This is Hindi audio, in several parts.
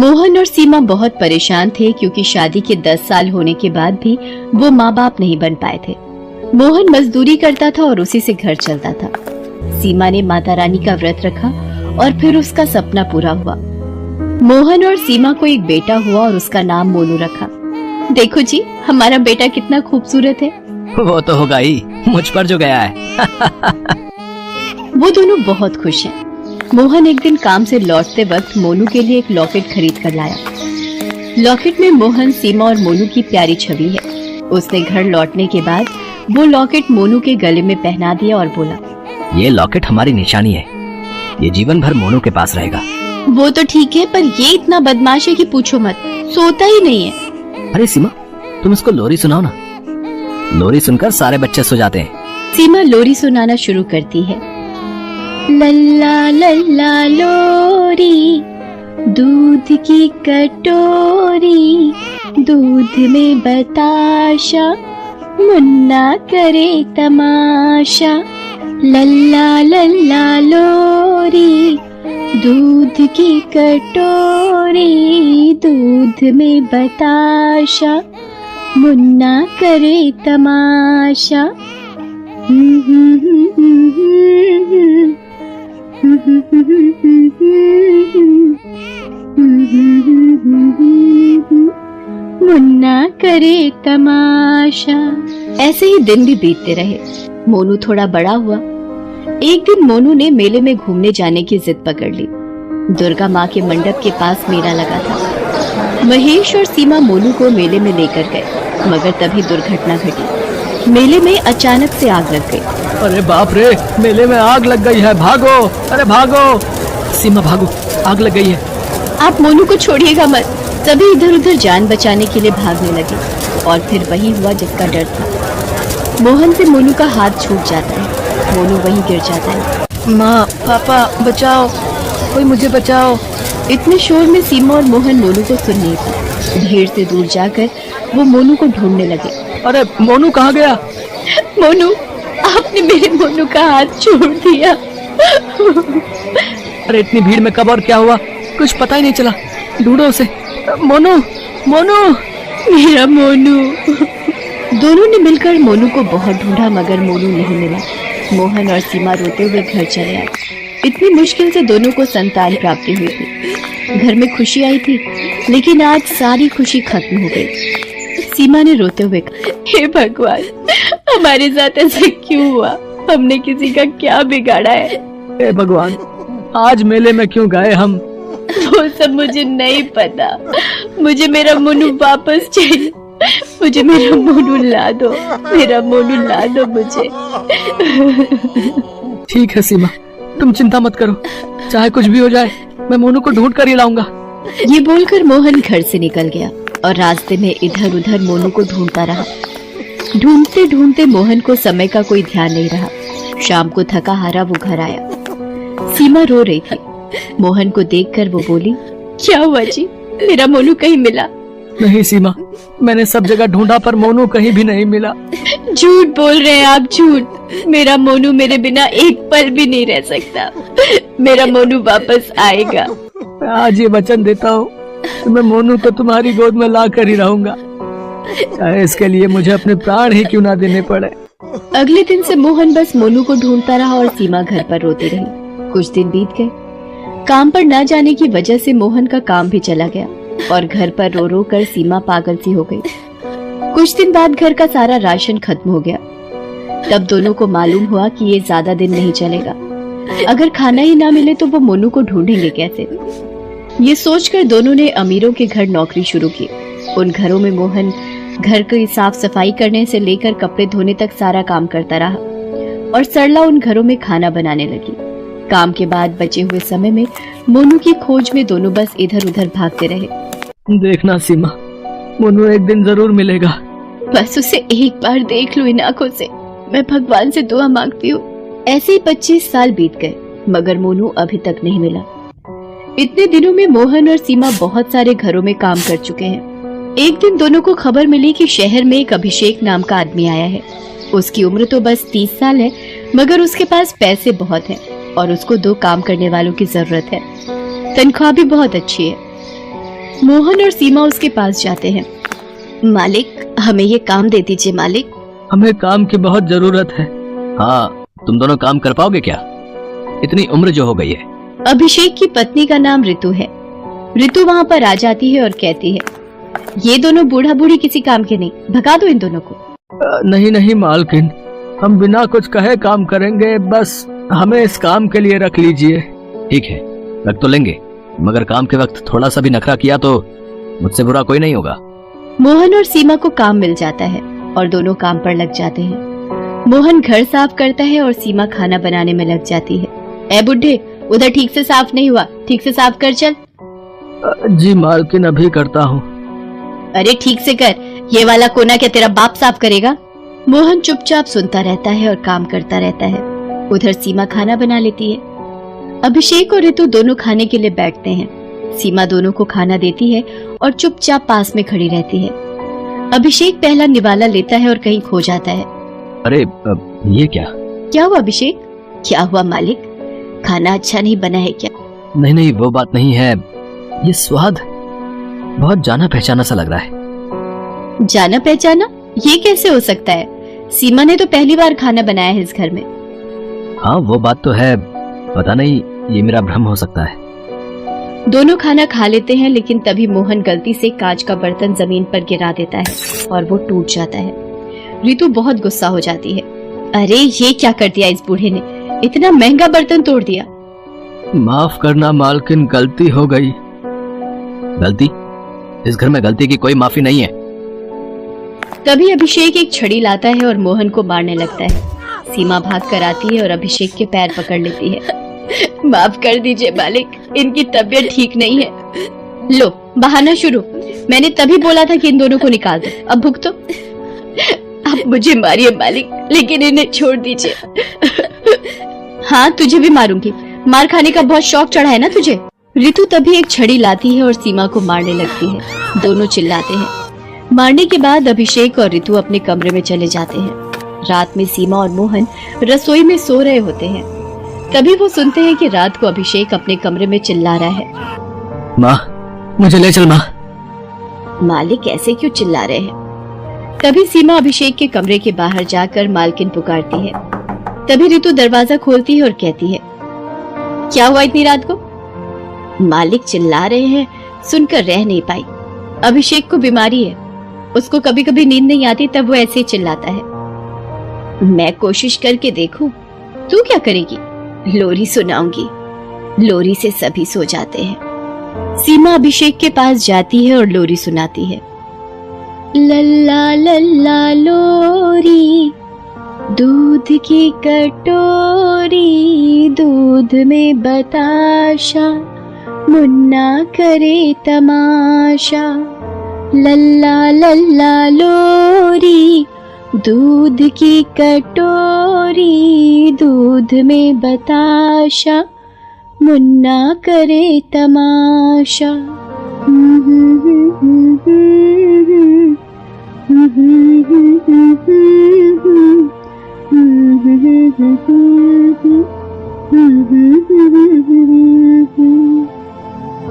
मोहन और सीमा बहुत परेशान थे क्योंकि शादी के 10 साल होने के बाद भी वो माँ बाप नहीं बन पाए थे। मोहन मजदूरी करता था और उसी से घर चलता था। सीमा ने माता रानी का व्रत रखा और फिर उसका सपना पूरा हुआ। मोहन और सीमा को एक बेटा हुआ और उसका नाम मोनू रखा। देखो जी, हमारा बेटा कितना खूबसूरत है। वो तो होगा ही, मुझ पर जो गया है। वो दोनों बहुत खुश हैं। मोहन एक दिन काम से लौटते वक्त मोनू के लिए एक लॉकेट खरीद कर लाया। लॉकेट में मोहन, सीमा और मोनू की प्यारी छवि है। उसने घर लौटने के बाद वो लॉकेट मोनू के गले में पहना दिया और बोला, ये लॉकेट हमारी निशानी है, ये जीवन भर मोनू के पास रहेगा। वो तो ठीक है, पर ये इतना बदमाश है कि पूछो मत, सोता ही नहीं है। अरे सीमा, तुम इसको लोरी सुनाओ ना। लोरी सुनकर सारे बच्चे सो जाते हैं। सीमा लोरी सुनाना शुरू करती है। लल्ला लल्ला लोरी, दूध की कटोरी, दूध में बताशा, मुन्ना करे तमाशा। लल्ला लल्ला लोरी, दूध की कटोरी, दूध में बताशा, मुन्ना करे तमाशा। मुन्ना करे तमाशा। ऐसे ही दिन भी बीतते रहे। मोनू थोड़ा बड़ा हुआ। एक दिन मोनू ने मेले में घूमने जाने की जिद पकड़ ली। दुर्गा माँ के मंडप के पास मेला लगा था। महेश और सीमा मोनू को मेले में लेकर गए, मगर तभी दुर्घटना घटी। मेले में अचानक से आग लग गई। अरे बाप रे, मेले में आग लग गई है, भागो, अरे भागो। सीमा भागो, आग लग गई है। आप मोनू को छोड़िएगा मत। सभी इधर उधर जान बचाने के लिए भागने लगे और फिर वही हुआ जिसका डर था। मोहन से मोनू का हाथ छूट जाता है। मोनू वहीं गिर जाता है। माँ, पापा, बचाओ, कोई मुझे बचाओ। इतने शोर में सीमा और मोहन मोनू को सुन नहीं पाए। भीड़ से दूर जाकर वो मोनू को ढूंढने लगे। अरे मोनू कहाँ गया? मोनू, आपने मेरे मोनू का हाथ छोड़ दिया। अरे इतनी भीड़ में कब और क्या हुआ, कुछ पता ही नहीं चला। ढूंढो उसे। मोनू, मोनू, मेरा मोनू। दोनों ने मिलकर मोनू को बहुत ढूंढा, मगर मोनू नहीं मिला। मोहन और सीमा रोते हुए घर चले आए। इतनी मुश्किल से दोनों को संतान प्राप्ति हुई थी। घर में खुशी आई थी, लेकिन आज सारी खुशी खत्म हो गई। सीमा ने रोते हुए कहा, हे भगवान, हमारे साथ ऐसा क्यों हुआ? हमने किसी का क्या बिगाड़ा है? हे भगवान, आज मेले में क्यों गए हम? वो सब मुझे नहीं पता। मुझे मेरा मोनू वापस चाहिए। मुझे मेरा मोनू ला दो। मेरा मोनू ला दो मुझे। ठीक है सीमा, तुम चिंता मत करो, चाहे कुछ भी हो जाए, मैं मोनू को ढूंढ कर ही लाऊंगा। ये बोलकर मोहन घर से निकल गया और रास्ते में इधर उधर मोनू को ढूंढता रहा। ढूंढते ढूंढते मोहन को समय का कोई ध्यान नहीं रहा। शाम को थका हारा वो घर आया। सीमा रो रही थी। मोहन को देखकर वो बोली, क्या हुआ जी, मेरा मोनू कहीं मिला? नहीं सीमा, मैंने सब जगह ढूंढा पर मोनू कहीं भी नहीं मिला। झूठ बोल रहे हैं आप, झूठ। मेरा मोनू मेरे बिना एक पल भी नहीं रह सकता। मेरा मोनू वापस आएगा। आज ये वचन देता हूँ, मैं मोनू को तुम्हारी गोद में ला कर ही रहूंगा, चाहे इसके लिए मुझे अपने प्राण ही क्यों ना देने पड़े। अगले दिन से मोहन बस मोनू को ढूंढता रहा और सीमा घर पर रोती रही। कुछ दिन बीत गए। काम पर न जाने की वजह से मोहन का काम भी चला गया और घर पर रो रो कर सीमा पागल सी हो गई। कुछ दिन बाद घर का सारा राशन खत्म हो गया। तब दोनों को मालूम हुआ कि ये ज्यादा दिन नहीं चलेगा। अगर खाना ही ना मिले तो वो मोनू को ढूंढेंगे कैसे? ये सोचकर दोनों ने अमीरों के घर नौकरी शुरू की। उन घरों में मोहन घर की साफ सफाई करने से लेकर कपड़े धोने तक सारा काम करता रहा और सरला उन घरों में खाना बनाने लगी। काम के बाद बचे हुए समय में मोनू की खोज में दोनों बस इधर उधर भागते रहे। देखना सीमा, मोनू एक दिन जरूर मिलेगा। बस उसे एक बार देख लो इन आंखों से। मैं भगवान से दुआ मांगती हूँ। ऐसे ही 25 साल बीत गए, मगर मोनू अभी तक नहीं मिला। इतने दिनों में मोहन और सीमा बहुत सारे घरों में काम कर चुके हैं। एक दिन दोनों को खबर मिली कि शहर में एक अभिषेक नाम का आदमी आया है। उसकी उम्र तो बस 30 साल है, मगर उसके पास पैसे बहुत हैं और उसको 2 काम करने वालों की जरूरत है। तनख्वाह भी बहुत अच्छी है। मोहन और सीमा उसके पास जाते हैं। मालिक, हमें ये काम दे दीजिए मालिक। हमें काम की बहुत जरूरत है। हाँ, तुम दोनों काम कर पाओगे क्या? इतनी उम्र जो हो गई है। अभिषेक की पत्नी का नाम ऋतु है। ऋतु वहाँ पर आ जाती है और कहती है, ये दोनों बूढ़ा बूढ़ी किसी काम के नहीं, भगा दो इन दोनों को। नहीं नहीं मालकिन, हम बिना कुछ कहे काम करेंगे, बस हमें इस काम के लिए रख लीजिए। ठीक है, रख तो लेंगे, मगर काम के वक्त थोड़ा सा भी नखरा किया तो मुझसे बुरा कोई नहीं होगा। मोहन और सीमा को काम मिल जाता है और दोनों काम पर लग जाते हैं। मोहन घर साफ करता है और सीमा खाना बनाने में लग जाती है। ए बुड्ढे, उधर ठीक से साफ नहीं हुआ, ठीक से साफ कर चल। जी मालकिन, अभी करता हूँ। अरे ठीक से कर, ये वाला कोना क्या तेरा बाप साफ करेगा? मोहन चुपचाप सुनता रहता है और काम करता रहता है। उधर सीमा खाना बना लेती है। अभिषेक और ऋतु दोनों खाने के लिए बैठते हैं। सीमा दोनों को खाना देती है और चुपचाप पास में खड़ी रहती है। अभिषेक पहला निवाला लेता है और कहीं खो जाता है। अरे ये क्या हुआ अभिषेक? क्या हुआ मालिक? खाना अच्छा नहीं बना है क्या? नहीं नहीं, वो बात नहीं है, ये स्वाद बहुत जाना पहचाना सा लग रहा है। जाना पहचाना? ये कैसे हो सकता है? सीमा ने तो पहली बार खाना बनाया है इस घर में। हाँ वो बात तो है, पता नहीं ये मेरा भ्रम हो सकता है। दोनों खाना खा लेते हैं, लेकिन तभी मोहन गलती से कांच का बर्तन जमीन पर गिरा देता है और वो टूट जाता है। ऋतु बहुत गुस्सा हो जाती है। अरे ये क्या कर दिया इस बूढ़े ने, इतना महंगा बर्तन तोड़ दिया। माफ करना मालकिन, गलती हो गई। गलती? इस घर में गलती की कोई माफी नहीं है। तभी अभिषेक एक छड़ी लाता है और मोहन को मारने लगता है। सीमा भाग कर आती है और अभिषेक के पैर पकड़ लेती है। माफ कर दीजिए मालिक, इनकी तबीयत ठीक नहीं है। लो बहाना शुरू, मैंने तभी बोला था कि इन दोनों को निकाल दो, अब भुगतो। आप मुझे मारिए मालिक, लेकिन इन्हें छोड़ दीजिए। हाँ तुझे भी मारूंगी, मार खाने का बहुत शौक चढ़ा है ना तुझे। ऋतु तभी एक छड़ी लाती है और सीमा को मारने लगती है। दोनों चिल्लाते हैं। मारने के बाद अभिषेक और ऋतु अपने कमरे में चले जाते हैं। रात में सीमा और मोहन रसोई में सो रहे होते हैं। तभी वो सुनते हैं कि रात को अभिषेक अपने कमरे में चिल्ला रहा है, माँ मुझे ले चल। माँ मालिक ऐसे क्यों चिल्ला रहे हैं? तभी सीमा अभिषेक के कमरे के बाहर जाकर मालकिन पुकारती है। तभी ऋतु दरवाजा खोलती है और कहती है, क्या हुआ इतनी रात को? मालिक चिल्ला रहे हैं, सुनकर रह नहीं पाई। अभिषेक को बीमारी है, उसको कभी कभी नींद नहीं आती, तब वो ऐसे ही चिल्लाता है। मैं कोशिश करके देखूं, तू क्या करेगी? लोरी सुनाऊंगी, लोरी से सभी सो जाते हैं। सीमा अभिषेक के पास जाती है और लोरी सुनाती है। लल्ला लल्ला लोरी, दूध की कटोरी, दूध में बताशा, मुन्ना करे तमाशा। लल्ला लल्ला लोरी, दूध की कटोरी, दूध में बताशा, मुन्ना करे तमाशा।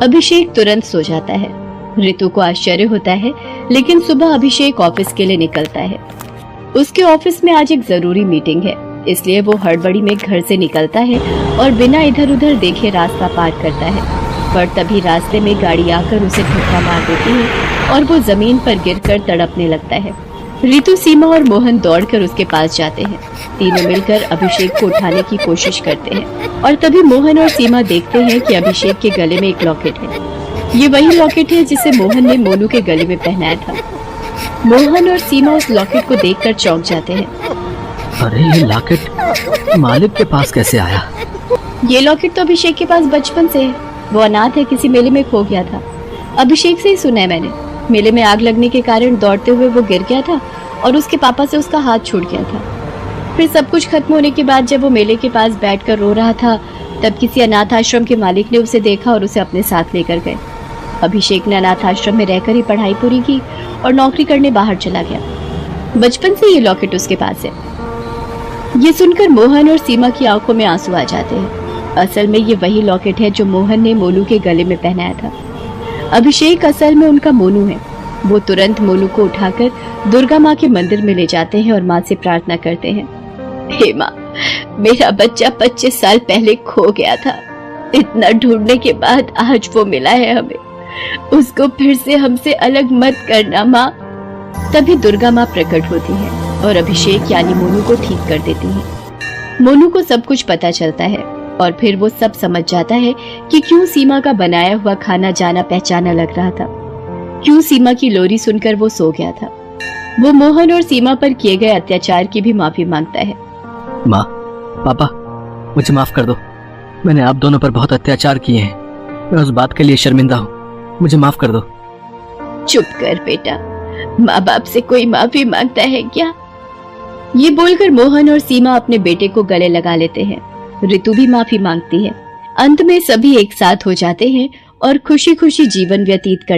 अभिषेक तुरंत सो जाता है। ऋतु को आश्चर्य होता है, लेकिन सुबह अभिषेक ऑफिस के लिए निकलता है। उसके ऑफिस में आज एक जरूरी मीटिंग है, इसलिए वो हड़बड़ी में घर से निकलता है और बिना इधर उधर देखे रास्ता पार करता है। पर तभी रास्ते में गाड़ी आकर उसे धक्का मार देती है और वो जमीन पर गिरकर तड़पने लगता है। ऋतु, सीमा और मोहन दौड़कर उसके पास जाते हैं। तीनों मिलकर अभिषेक को उठाने की कोशिश करते हैं और तभी मोहन और सीमा देखते हैं कि अभिषेक के गले में एक लॉकेट है। ये वही लॉकेट है जिसे मोहन ने मोनू के गले में पहनाया था। मोहन और सीमा उस लॉकेट को देखकर चौंक जाते हैं। अरे ये लॉकेट मालिक के पास कैसे आया? ये लॉकेट तो अभिषेक के पास बचपन से है। वो अनाथ है, किसी मेले में खो गया था। अभिषेक से ही सुना है मैंने। मेले में आग लगने के कारण दौड़ते हुए वो गिर गया था और उसके पापा से उसका हाथ छूट गया था। फिर सब कुछ खत्म होने के बाद जब वो मेले के पास बैठकर रो रहा था, तब किसी अनाथ आश्रम के मालिक ने उसे देखा और उसे अपने साथ लेकर गए। अभिषेक ने अनाथ आश्रम में रहकर ही पढ़ाई पूरी की और नौकरी करने बाहर चला गया। बचपन से ये लॉकेट उसके पास है। ये सुनकर मोहन और सीमा की आंखों में आंसू आ जाते हैं। असल में ये वही लॉकेट है जो मोहन ने मोनू के गले में पहनाया था। अभिषेक असल में उनका मोनू है। वो तुरंत मोनू को उठाकर दुर्गा माँ के मंदिर में ले जाते हैं और माँ से प्रार्थना करते हैं, हे माँ, मेरा बच्चा 25 साल पहले खो गया था। इतना ढूंढने के बाद आज वो मिला है हमें। उसको फिर से हमसे अलग मत करना माँ। तभी दुर्गा माँ प्रकट होती है और अभिषेक यानी मोनू को ठीक कर देती है। मोनू को सब कुछ पता चलता है और फिर वो सब समझ जाता है कि क्यों सीमा का बनाया हुआ खाना जाना पहचाना लग रहा था, क्यों सीमा की लोरी सुनकर वो सो गया था। वो मोहन और सीमा पर किए गए अत्याचार की भी माफी मांगता है। माँ, पापा, मुझे माफ कर दो। मैंने आप दोनों पर बहुत अत्याचार किए हैं। मैं उस बात के लिए शर्मिंदा हूँ। मुझे माफ कर दो। चुप कर बेटा, माँ बाप से कोई माफी मांगता है क्या? ये बोलकर मोहन और सीमा अपने बेटे को गले लगा लेते हैं। ऋतु भी माफी मांगती है। अंत में सभी एक साथ हो जाते हैं और खुशी खुशी जीवन व्यतीत कर